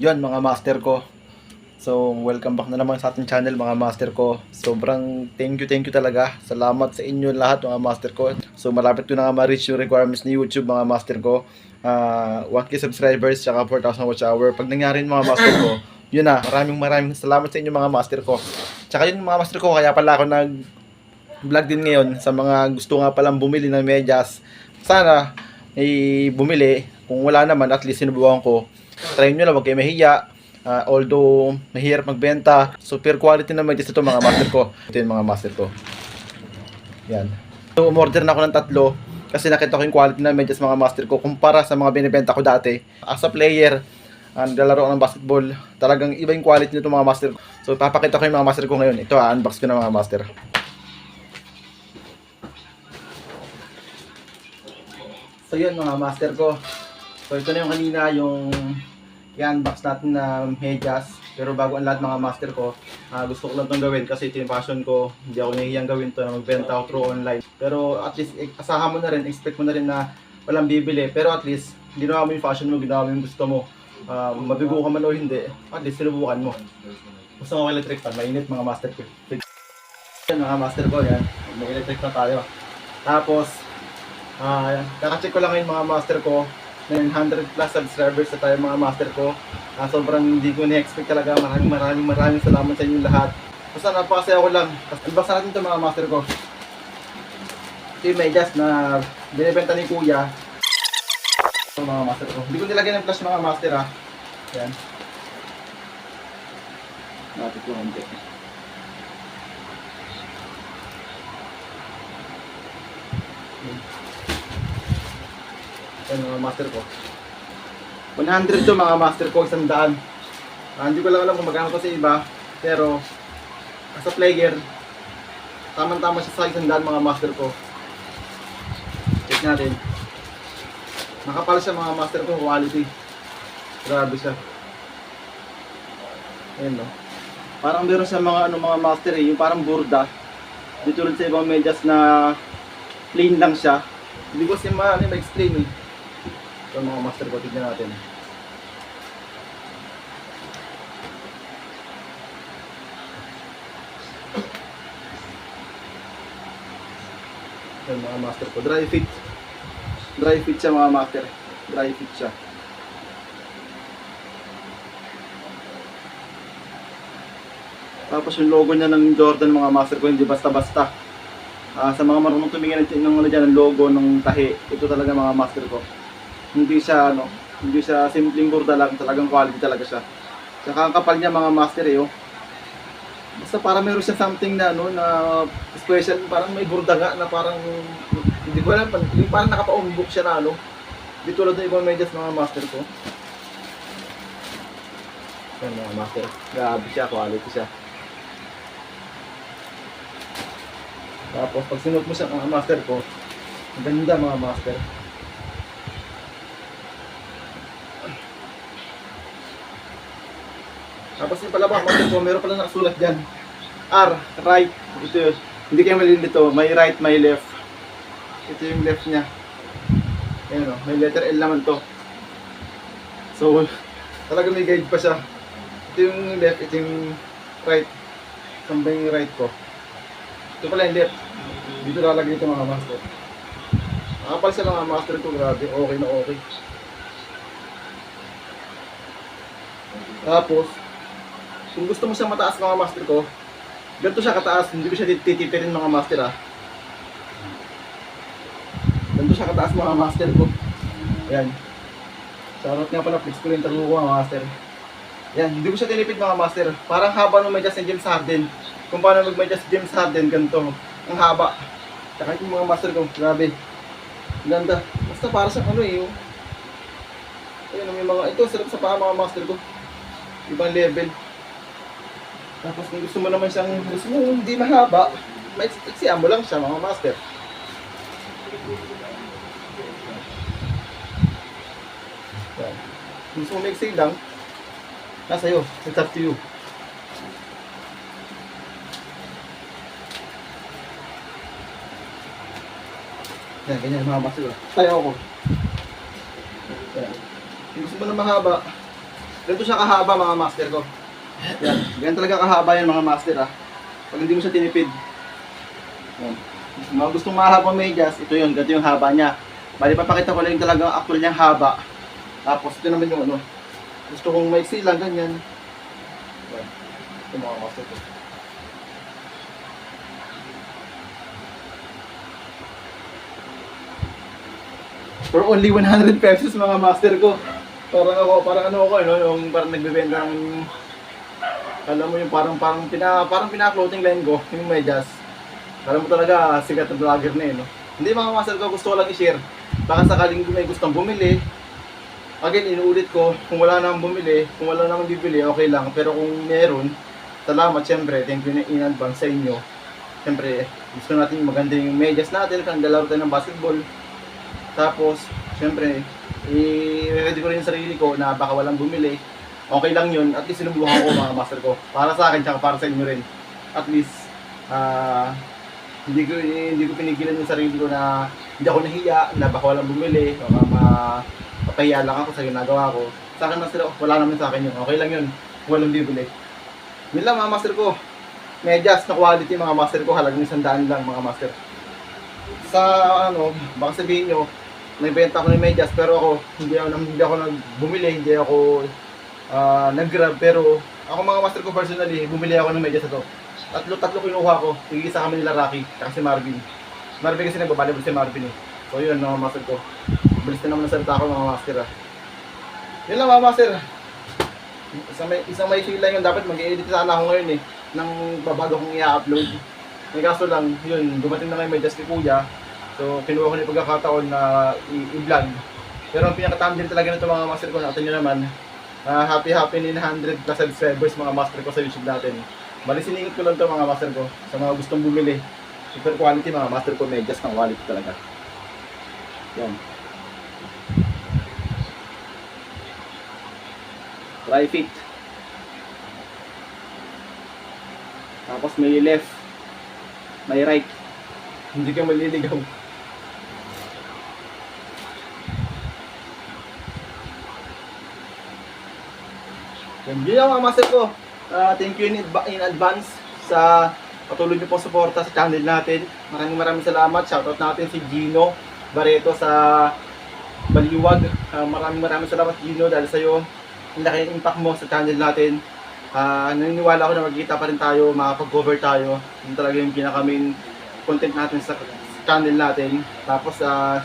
Yun mga master ko. So, welcome back na naman sa ating channel mga master ko. Sobrang thank you talaga. Salamat sa inyo lahat mga master ko. So, malapit ko na nga ma-reach yung requirements ni YouTube mga master ko. 1K subscribers, tsaka 4,000 watch hour. Pag nangyari mga master ko, yun na, maraming salamat sa inyo mga master ko. Tsaka yun mga master ko, kaya pala ako nag-vlog din ngayon sa mga gusto nga palang bumili ng medyas. Sana, bumili. Kung wala naman, at least sinubukan ko. Try nyo lang, wag kayo mahiya. Although mahirap magbenta, super quality na medyas ito mga master ko. Ito yung mga master ko. Yan. So umorder na ako ng 3 kasi nakita ko yung quality na medyas mga master ko kumpara sa mga binibenta ko dati. As a player, naglalaro ako ng basketball, talagang iba yung quality nito mga master ko. So papakita ko yung mga master ko ngayon. Ito unbox ko na mga master. So yun mga master ko. So ito na yung kanina yung i-unbox natin na medyas. Pero bago ang lahat mga master ko, gusto ko lang itong gawin kasi ito yung passion ko. Hindi ako nahihiyang gawin ito na magbenta ako through online. Pero at least asahan mo na rin, expect mo na rin na walang bibili. Pero at least ginawa mo yung fashion mo, ginawa mo yung gusto mo. Mabigo ka man o hindi, at least sinubukan mo. Gusto ko electric fan, mainit mga master ko. Yan mga master ko, yan. May electric fan tayo. Tapos, kakacheck ko lang ngayon mga master ko. 900 plus subscribers na tayo mga master ko. Sobrang hindi ko na-expect talaga. Maraming salamat sa inyo lahat. Basta napakasaya ko lang. Unbox natin ito mga master ko. Ito yung medyas na binibenta ni kuya. Ito mga master ko. Hindi ko nilagyan ng flash mga master ha. Yan. Natin ko hindi. Yan mga master ko. 100 to mga master ko, 100. Hindi ko lang alam kung magkano to sa iba. Pero, as a player, tamang-tama siya sa 100 mga master ko. Check natin. Nakapal siya mga master ko, quality. Grabe siya. Ayan no. Parang meron siya mga mga master yung parang burda. Dito rin sa ibang medyas na plain lang siya. Hindi ko siya ma-explain ito mga master ko, tignan natin. Ito mga master ko, dry fit. Dry fit siya mga master. Dry fit siya. Tapos yung logo niya ng Jordan mga master ko, hindi basta-basta. Sa mga marunong tumingin ng logo ng tahi, ito talaga mga master ko. Hindi siya simpleng burda lang, talagang quality talaga siya. Saka ang kapal niya mga master oh. Basta parang meron siya something na na special, parang may burda nga na parang hindi ko alam, parang nakapa-umbok siya na Di tulad ng ibang medyas mga master ko. Yan mga master, grabe siya, quality siya. Tapos pag sinuot mo siya mga master ko, ang ganda mga master. Tapos yung palabang master ko, meron pala nakasulat dyan. R, right. Ito yun. Hindi kayo malilito. May right, may left. Ito yung left niya. Ayan o. May letter L naman to. So, talaga may guide pa siya. Ito yung left, ito yung right. Saan ba yung right ko? Ito pala yung left. Dito lalagay ito mga master. Nakapal siya mga master ko. Grabe. Okay na okay. Tapos, kung gusto mo siya mataas mga master ko, ganito siya kataas, hindi ko siya titipirin mga master ha. Ganito siya kataas mga master ko. Ayan. Shoutout nga pala, flex ko rin taluko mga master. Ayan, hindi ko siya tinipid mga master. Parang haba ng medyas ni James Harden. Kung paano mag-medyas si James Harden, ganito. Ang haba. Tsaka yung mga master ko, grabe. Ganda. Basta para sa Ayan, may mga, ito, sarap sa paa mga master ko. Ibang level. Tapos kung gusto mo naman siyang, gusto mo hindi mahaba, maiksian mo lang siya mga master. Yan. Kung gusto mo maiksi lang, nasa iyo, it's up to you. Yan, ganyan mga master. Tayo ako. Yan. Kung gusto mo na mahaba, Ganito siya kahaba mga master ko. Yan. Ganyan talaga kahaba yan mga master ha. Pag hindi mo siya tinipid. Yan. Mga gustong mahabang medyas, ito yun. Ganito yung haba niya. Bali papakita ko lang yung talagang actual niyang haba. Tapos ito naman yung ano. Gusto kong maiksi lang ganyan. Yan. Ito mga master ko. For only 100 pesos mga master ko. Parang ano ako, no? Yung parang nagbebenta ng, alam mo yung parang pina-floating line ko, yung medyas. Alam mo talaga, sikat na vlogger na no? Hindi mga master ko, gusto ko lang i-share. Baka sakaling may gustong bumili. Again, inuulit ko, kung wala namang bumili, kung wala namang bibili, okay lang. Pero kung meron, salamat syempre, thank you in advance sa inyo. Syempre, gusto natin maganda yung medyas natin, kung dalaro tayo ng basketball. Tapos, syempre, i-ready ko rin yung sarili ko na baka walang bumili. Okay lang yun, at least sinubukan ko mga master ko. Para sa akin, tsaka para sa inyo rin. At least, hindi ko pinigilan yung sarili ko na hindi ako nahiya, na baka walang bumili, o mapahiya lang ako sa ginagawa ko. Sa akin master ko, wala naman sa akin yun. Okay lang yun, walang bibili. Yun lang mga master ko. Medyas na quality mga master ko, halagang 100 lang mga master. Sa ano, baka sabihin nyo, nagbenta ako ng medyas pero ako hindi ako nagbumili, hindi ako nag-grab, pero ako mga master ko personally, bumili ako ng medyas na to. Tatlo kinuha ko, tig-isa kami nila Rocky, at si Marvin. Marvin kasi nagbabalibol si Marvin eh. So yun mga master ko. Bilis na naman ang salita ko mga master ah. Yun lang mga master. Isang may lang yun, dapat mag-edit sana ako ngayon eh, nang babago kong i-upload. May kaso lang, yun, dumating na kayo medyas kay Kuya. So, kinuha ko na yung pagkakataon na i-vlog. Pero ang pinaka-thumbnail talaga nito mga master ko, natin nyo naman, happy 900 plus subscribers mga master ko sa YouTube natin. Bali, siningit ko lang to mga master ko, sa mga gustong bumili. Super quality mga master ko, medyas ng quality talaga. Yan. Try fit. Tapos may left, may right. Hindi ka maliligaw. Yun lang mga master ko. Thank you in advance sa patuloy niyo po suporta sa channel natin. Maraming salamat. Shoutout natin si Gino Barreto sa Baliwag. Maraming salamat Gino dahil sa iyo ang laki ng impact mo sa channel natin. Naniniwala ako na magkita pa rin tayo, makapag-cover tayo. Yun talaga yung pinaka-main content natin sa channel natin. Tapos sa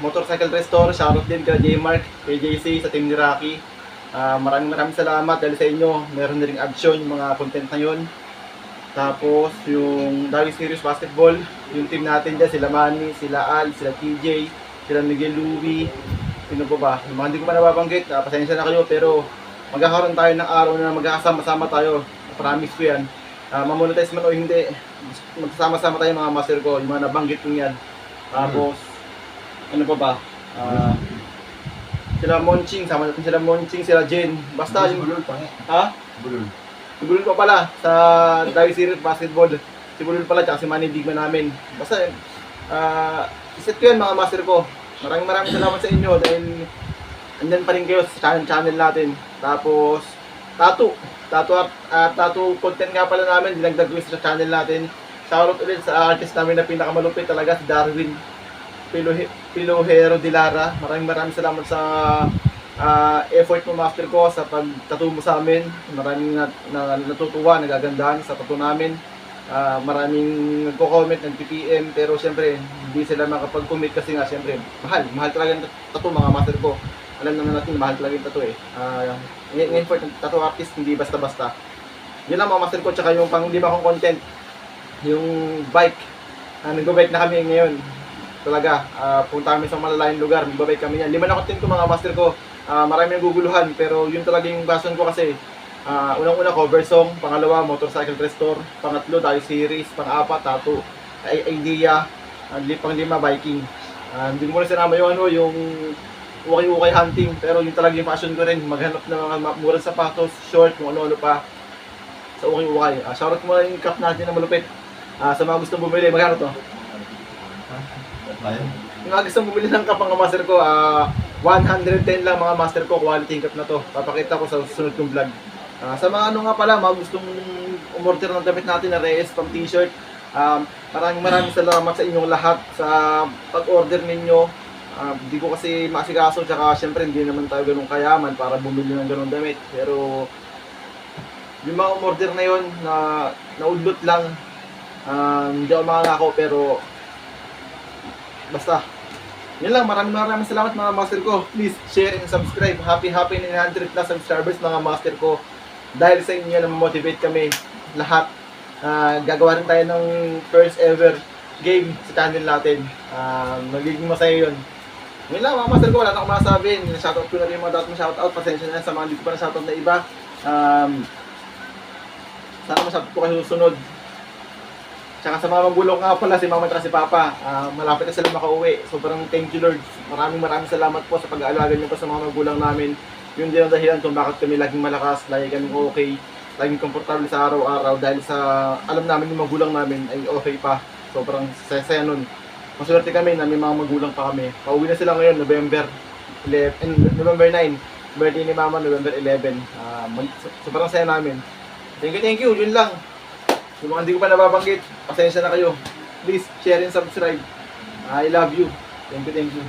Motorcycle Restore, shoutout din kay J-Mark, kay JC, sa team ni Rocky. Maraming salamat dahil sa inyo. Meron na ring action yung mga content na yun. Tapos yung Dawi Serious Basketball, yung team natin dyan, sila Manny, sila Al, sila TJ, sila Miguel Louie, sino po ba? Yung mga hindi ko pa nababanggit, pasensya na kayo, pero magkakaroon tayo ng araw na magkakasama-sama tayo. Promise ko yan. Mamonetize man o hindi, magsasama-sama tayo mga master ko, yung mga nabanggit ko yan. Tapos, ano pa ba? Sila Monching, sama natin sila Monching, sila Jen. Basta yung... Bulol pa Ha? Bulol. Si Bulol pa pala, sa Dawi Series Basketball. Si Bulol pala, tsaka si Manny Bigman namin. Basta, iset ko yan mga master ko. Maraming salamat sa inyo dahil andyan pa rin kayo sa channel natin. Tapos, tattoo content nga pala namin, dinagdag ko sa channel natin. Shoutout ulit sa artist namin na pinakamalupit talaga, si Darwin Pilohero Dilara. Maraming salamat sa effort mo master ko sa pag-tattoo mo sa amin. Maraming natutuwa, nagagandahan sa tattoo namin. Maraming nagko-comment, nag-PPM, pero siyempre hindi sila makapag-commit kasi nga siyempre mahal talaga yung tattoo mga master ko. Alam naman natin mahal talaga yung tattoo eh. Yung effort ng tattoo artist hindi basta-basta. Yun lang mga master ko, tsaka yung pang lima kong content, yung bike. Nag-bike na kami ngayon. Talaga, punta kami sa malalayang lugar, magbabike kami yan. 5 na content ko mga master ko. Marami naguguluhan, pero yun talaga yung bason ko kasi unang-una cover song, pangalawa Motorcycle Restore, pangatlo Dawi Series, pang-apat tattoo, idea, pang-lima biking. Hindi mo na sinama yung yung ukay-ukay hunting, pero yun talaga yung passion ko rin, maghanap ng mga murang sapatos, short, kung ano-ano pa sa ukay-ukay. Shoutout mo na yung cap natin na malupit. Sa mga gustong bumili, magkano to? Yung mga gustong bumili ng cap mga master ko, 110 lang mga master ko, quality cap na to. Papakita ko sa susunod kong vlog. Sa mga ano nga pala, mga gustong umorder ng damit natin na Reyes pang t-shirt, maraming salamat sa inyong lahat sa pag-order ninyo. Hindi ko kasi masikaso, tsaka syempre hindi naman tayo ganun kayaman para bumili ng ganun damit. Pero yung mga umorder na yon na naudlot lang, hindi ako makangako, pero basta yun lang. Maraming salamat mga master ko. Please share and subscribe. Happy 900 plus subscribers mga master ko. Dahil sa inyo na motivate kami lahat. Gagawa rin tayo ng first ever game sa channel natin. Magiging masaya yun. Yun lang mga master ko, wala na akong masabi. Shoutout ko na rin yung mga dapat ma-shoutout. Pasensya na sa mga hindi ko pa na-shoutout na iba. Sana ma-shoutout ko kayo susunod. Tsaka sa mga magulang nga pala, si mama at si papa, malapit na sila makauwi. Sobrang thank you Lord. Maraming salamat po sa pag-aalaga niyo po sa mga magulang namin. Yun din ang dahilan kung bakit kami laging malakas, lagi kami okay, laging komportable sa araw-araw dahil sa alam namin yung magulang namin ay okay pa. Sobrang saya nun. Maswerte kami na may mga magulang pa kami. Pauwi na sila ngayon, November 9. Birthday ni mama, November 11. Sobrang saya namin. Thank you. Yun lang. Yung mga hindi ko pa nababanggit, pasensya na kayo. Please, share and subscribe. I love you. Thank you.